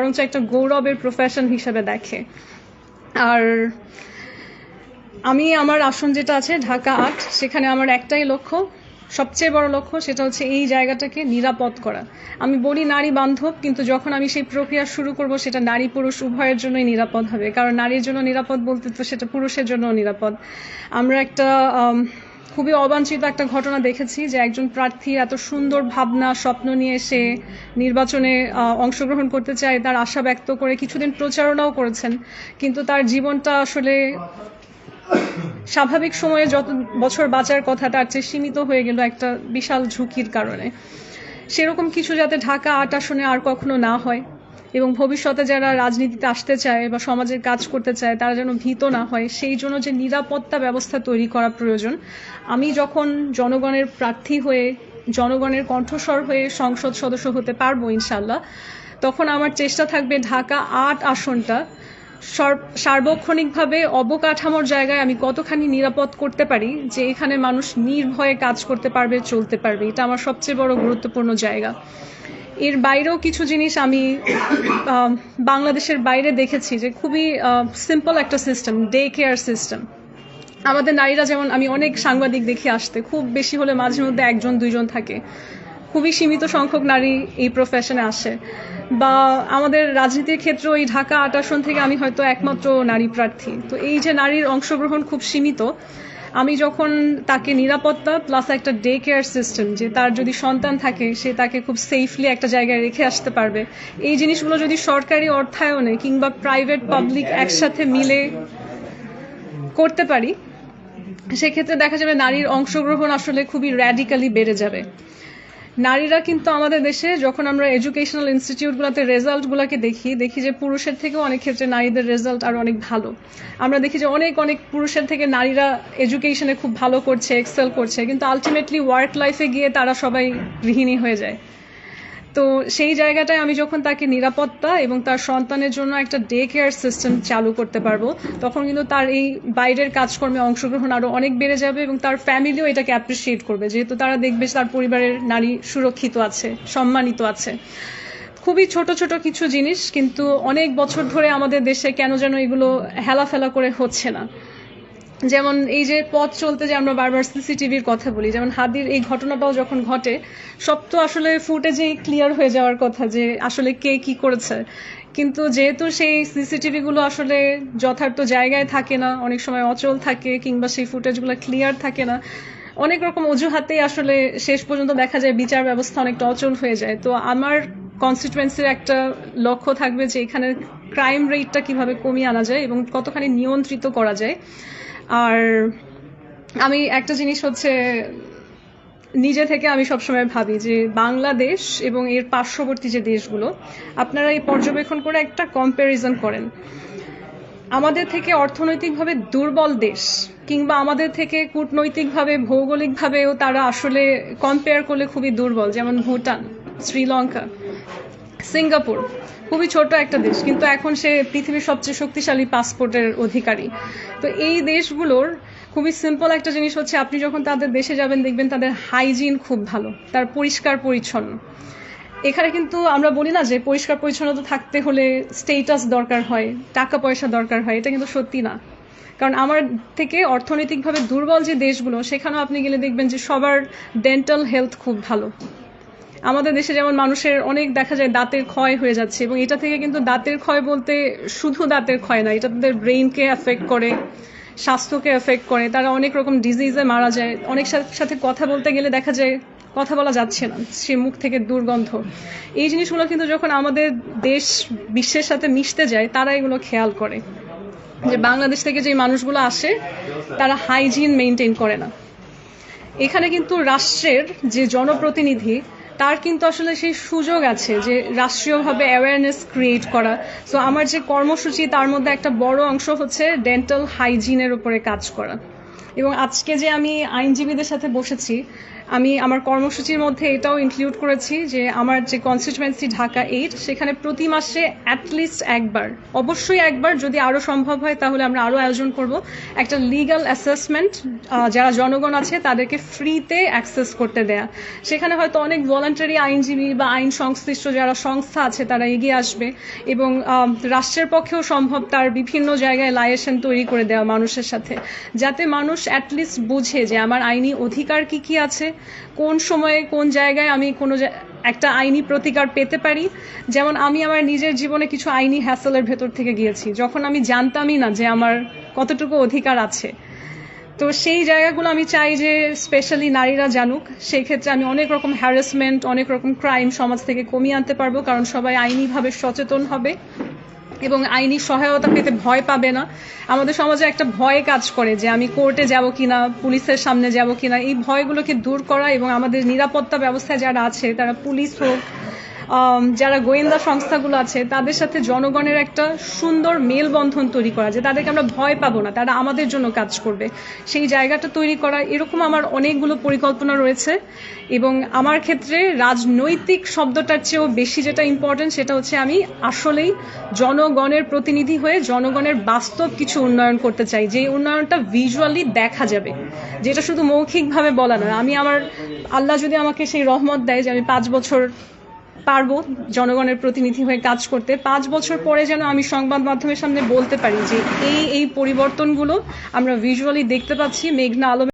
বরঞ্চ একটা গৌরবের প্রফেশন হিসেবে দেখে। আর আমি আমার আসন যেটা আছে ঢাকা ৮, সেখানে আমার একটাই লক্ষ্য, সবচেয়ে বড় লক্ষ্য, সেটা হচ্ছে এই জায়গাটাকে নিরাপদ করা। আমি বলি নারী বান্ধব, কিন্তু যখন আমি সেই প্রক্রিয়া শুরু করব সেটা নারী পুরুষ উভয়ের জন্যই নিরাপদ হবে, কারণ নারীর জন্য নিরাপদ বলতে তো সেটা পুরুষের জন্য নিরাপদ। আমরা একটা খুবই অবাঞ্ছিত একটা ঘটনা দেখেছি যে একজন প্রার্থী এত সুন্দর ভাবনা স্বপ্ন নিয়ে এসে নির্বাচনে অংশগ্রহণ করতে চায়, তার আশা ব্যক্ত করে কিছুদিন প্রচারণাও করেছেন, কিন্তু তার জীবনটা আসলে স্বাভাবিক সময়ে যত বছর বাঁচার কথা তার চেয়ে সীমিত হয়ে গেল একটা বিশাল ঝুঁকির কারণে। সেরকম কিছু যাতে ঢাকা ৮ আসনে আর কখনো না হয়, এবং ভবিষ্যতে যারা রাজনীতিতে আসতে চায় বা সমাজের কাজ করতে চায় তারা যেন ভীত না হয়, সেই জন্য যে নিরাপত্তা ব্যবস্থা তৈরি করা প্রয়োজন। আমি যখন জনগণের প্রার্থী হয়ে জনগণের কণ্ঠস্বর হয়ে সংসদ সদস্য হতে পারবো ইনশাল্লাহ, তখন আমার চেষ্টা থাকবে ঢাকা ৮ আসনটা সার্বক্ষণিকভাবে অবকাঠামোর জায়গায় আমি কতখানি নিরাপদ করতে পারি যে এখানে মানুষ নির্ভয়ে কাজ করতে পারবে, চলতে পারবে। এটা আমার সবচেয়ে বড় গুরুত্বপূর্ণ জায়গা। এর বাইরেও কিছু জিনিস আমি বাংলাদেশের বাইরে দেখেছি যে খুবই সিম্পল একটা সিস্টেম, ডে কেয়ার সিস্টেম। আমাদের নারীরা যেমন, আমি অনেক সাংবাদিক দেখি আসতে, খুব বেশি হলে মাঝে মধ্যে 1-2জন থাকে, খুবই সীমিত সংখ্যক নারী এই প্রফেশনে আসে। বা আমাদের রাজনীতির ক্ষেত্রে ওই ঢাকা ৮ আসন থেকে আমি হয়তো একমাত্র নারী প্রার্থী। তো এই যে নারীর অংশগ্রহণ খুব সীমিত, আমি যখন তাকে নিরাপত্তা প্লাস একটা ডে কেয়ার সিস্টেম, যে তার যদি সন্তান থাকে সে তাকে খুব সেফলি একটা জায়গায় রেখে আসতে পারবে, এই জিনিসগুলো যদি সরকারি অর্থায়নে কিংবা প্রাইভেট পাবলিক একসাথে মিলে করতে পারি, সেক্ষেত্রে দেখা যাবে নারীর অংশগ্রহণ আসলে খুবই র্যাডিক্যালি বেড়ে যাবে। নারীরা কিন্তু আমাদের দেশে, যখন আমরা এডুকেশনাল ইনস্টিটিউটগুলোতে রেজাল্টগুলোকে দেখি যে পুরুষের থেকেও অনেক ক্ষেত্রে নারীদের রেজাল্ট আর অনেক ভালো। আমরা দেখি যে অনেক পুরুষের থেকে নারীরা এডুকেশনে খুব ভালো করছে, এক্সেল করছে, কিন্তু আলটিমেটলি ওয়ার্ক লাইফে গিয়ে তারা সবাই গৃহিণী হয়ে যায়। তো সেই জায়গাটায় আমি যখন তাকে নিরাপত্তা এবং তার সন্তানের জন্য একটা ডে কেয়ার সিস্টেম চালু করতে পারবো, তখন কিন্তু তার এই বাইরের কাজকর্মে অংশগ্রহণ আরো অনেক বেড়ে যাবে, এবং তার ফ্যামিলিও এটাকে অ্যাপ্রিসিয়েট করবে, যেহেতু তারা দেখবে তার পরিবারের নারী সুরক্ষিত আছে, সম্মানিত আছে। খুবই ছোট ছোট কিছু জিনিস, কিন্তু অনেক বছর ধরে আমাদের দেশে কেন যেন এগুলো হেলাফেলা করে হচ্ছে না। যেমন এই যে পথ চলতে যে আমরা বারবার সিসিটিভির কথা বলি, যেমন হাদির এই ঘটনাটাও যখন ঘটে, সব তো আসলে ফুটেজেই ক্লিয়ার হয়ে যাওয়ার কথা যে আসলে কে কি করেছে, কিন্তু যেহেতু সেই সিসিটিভি গুলো আসলে যথার্থ জায়গায় থাকে না, অনেক সময় অচল থাকে, কিংবা সেই ফুটেজগুলো ক্লিয়ার থাকে না, অনেক রকম অজুহাতেই আসলে শেষ পর্যন্ত দেখা যায় বিচার ব্যবস্থা অনেকটা অচল হয়ে যায়। তো আমার কনস্টিটুয়েন্সির একটা লক্ষ্য থাকবে যে এখানে ক্রাইম রেটটা কিভাবে কমিয়ে আনা যায় এবং কতখানি নিয়ন্ত্রিত করা যায়। আর আমি একটা জিনিস হচ্ছে, নিজে থেকে আমি সবসময় ভাবি যে বাংলাদেশ এবং এর পার্শ্ববর্তী যে দেশগুলো, আপনারা এই পর্যবেক্ষণ করে একটা কম্প্যারিজন করেন। আমাদের থেকে অর্থনৈতিকভাবে দুর্বল দেশ, কিংবা আমাদের থেকে কূটনৈতিকভাবে ভৌগোলিকভাবেও তারা আসলে কম্পেয়ার করলে খুবই দুর্বল, যেমন ভুটান, শ্রীলঙ্কা, সিঙ্গাপুর, খুবই ছোট একটা দেশ, কিন্তু এখন সে পৃথিবীর সবচেয়ে শক্তিশালী পাসপোর্টের অধিকারী। তো এই দেশগুলোর খুবই সিম্পল একটা জিনিস হচ্ছে, আপনি যখন তাদের দেশে যাবেন দেখবেন তাদের হাইজিন খুব ভালো, তার পরিষ্কার পরিচ্ছন্ন। এখানে কিন্তু আমরা বলি না যে পরিষ্কার পরিচ্ছন্নতা থাকতে হলে স্টেটাস দরকার হয়, টাকা পয়সা দরকার হয়, এটা কিন্তু সত্যি না। কারণ আমার থেকে অর্থনৈতিকভাবে দুর্বল যে দেশগুলো, সেখানেও আপনি গেলে দেখবেন যে সবার ডেন্টাল হেলথ খুব ভালো। আমাদের দেশে যেমন মানুষের অনেক দেখা যায় দাঁতের ক্ষয় হয়ে যাচ্ছে, এবং এটা থেকে কিন্তু দাঁতের ক্ষয় বলতে শুধু দাঁতের ক্ষয় না, এটা তাদের ব্রেইনকে এফেক্ট করে, স্বাস্থ্যকে এফেক্ট করে, তারা অনেক রকম ডিজিজে মারা যায়। অনেক সাথে কথা বলতে গেলে দেখা যায় কথা বলা যাচ্ছে না, সে মুখ থেকে দুর্গন্ধ। এই জিনিসগুলো কিন্তু যখন আমাদের দেশ বিশ্বের সাথে মিশতে যায়, তারা এগুলো খেয়াল করে যে বাংলাদেশ থেকে যে মানুষগুলো আসে তারা হাইজিন মেনটেন করে না। এখানে কিন্তু রাষ্ট্রের যে জনপ্রতিনিধি, তার কিন্তু আসলে সেই সুযোগ আছে যে রাষ্ট্রীয়ভাবে অ্যাওয়ারনেস ক্রিয়েট করা। সো আমার যে কর্মসূচি, তার মধ্যে একটা বড় অংশ হচ্ছে ডেন্টাল হাইজিনের উপরে কাজ করা। এবং আজকে যে আমি আইনজীবীদের সাথে বসেছি, আমি আমার কর্মসূচির মধ্যে এটাও ইনক্লুড করেছি যে আমার যে কনস্টিটিউয়েন্সি ঢাকা 8, সেখানে প্রতি মাসে অ্যাটলিস্ট একবার, অবশ্যই একবার, যদি আরও সম্ভব হয় তাহলে আমরা আরও আয়োজন করব, একটা লিগ্যাল অ্যাসেসমেন্ট যারা জনগণ আছে তাদেরকে ফ্রিতে অ্যাক্সেস করতে দেয়া। সেখানে হয়তো অনেক ভলান্টারি আইনজীবী বা আইন সংশ্লিষ্ট যারা সংস্থা আছে তারা এগিয়ে আসবে এবং রাষ্ট্রের পক্ষেও সম্ভব তার বিভিন্ন জায়গায় লাইসেন্স তৈরি করে দেওয়া মানুষের সাথে, যাতে মানুষ অ্যাটলিস্ট বুঝে যে আমার আইনি অধিকার কি কি আছে, কোন সময়ে কোন জায়গায় আমি কোনো একটা আইনি প্রতিকার পেতে পারি। যেমন আমি আমার নিজের জীবনে কিছু আইনি হ্যাসেলের ভেতর থেকে গিয়েছি যখন আমি জানতামই না যে আমার কতটুকু অধিকার আছে। তো সেই জায়গাগুলো আমি চাই যে স্পেশালি নারীরা জানুক। সেই ক্ষেত্রে আমি অনেক রকম হ্যারাসমেন্ট, অনেক রকম ক্রাইম সমাজ থেকে কমিয়ে আনতে পারবো, কারণ সবাই আইনিভাবে সচেতন হবে এবং আইনি সহায়তা পেতে ভয় পাবে না। আমাদের সমাজে একটা ভয় কাজ করে যে আমি কোর্টে যাব কিনা, পুলিশের সামনে যাব কিনা, এই ভয়গুলোকে দূর করা এবং আমাদের নিরাপত্তা ব্যবস্থায় যারা আছে তারা পুলিশ হোক, যারা গোয়েন্দা সংস্থাগুলো আছে তাদের সাথে জনগণের একটা সুন্দর মেলবন্ধন তৈরি করা, যে তাদেরকে আমরা ভয় পাবো না, তারা আমাদের জন্য কাজ করবে, সেই জায়গাটা তৈরি করা। এরকম আমার অনেকগুলো পরিকল্পনা রয়েছে। এবং আমার ক্ষেত্রে রাজনৈতিক শব্দটার চেয়েও বেশি যেটা ইম্পর্টেন্ট সেটা হচ্ছে আমি আসলেই জনগণের প্রতিনিধি হয়ে জনগণের বাস্তব কিছু উন্নয়ন করতে চাই, যে উন্নয়নটা ভিজুয়ালি দেখা যাবে, যেটা শুধু মৌখিকভাবে বলা নয়। আমি আমার আল্লাহ যদি আমাকে সেই রহমত দেয় যে আমি 5 বছর পারবো জনগণের প্রতিনিধি হয়ে কাজ করতে, 5 বছর পরে যেন আমি সংবাদ মাধ্যমের সামনে বলতে পারি যে এই পরিবর্তনগুলো আমরা ভিজুয়ালি দেখতে পাচ্ছি। মেঘনা আলম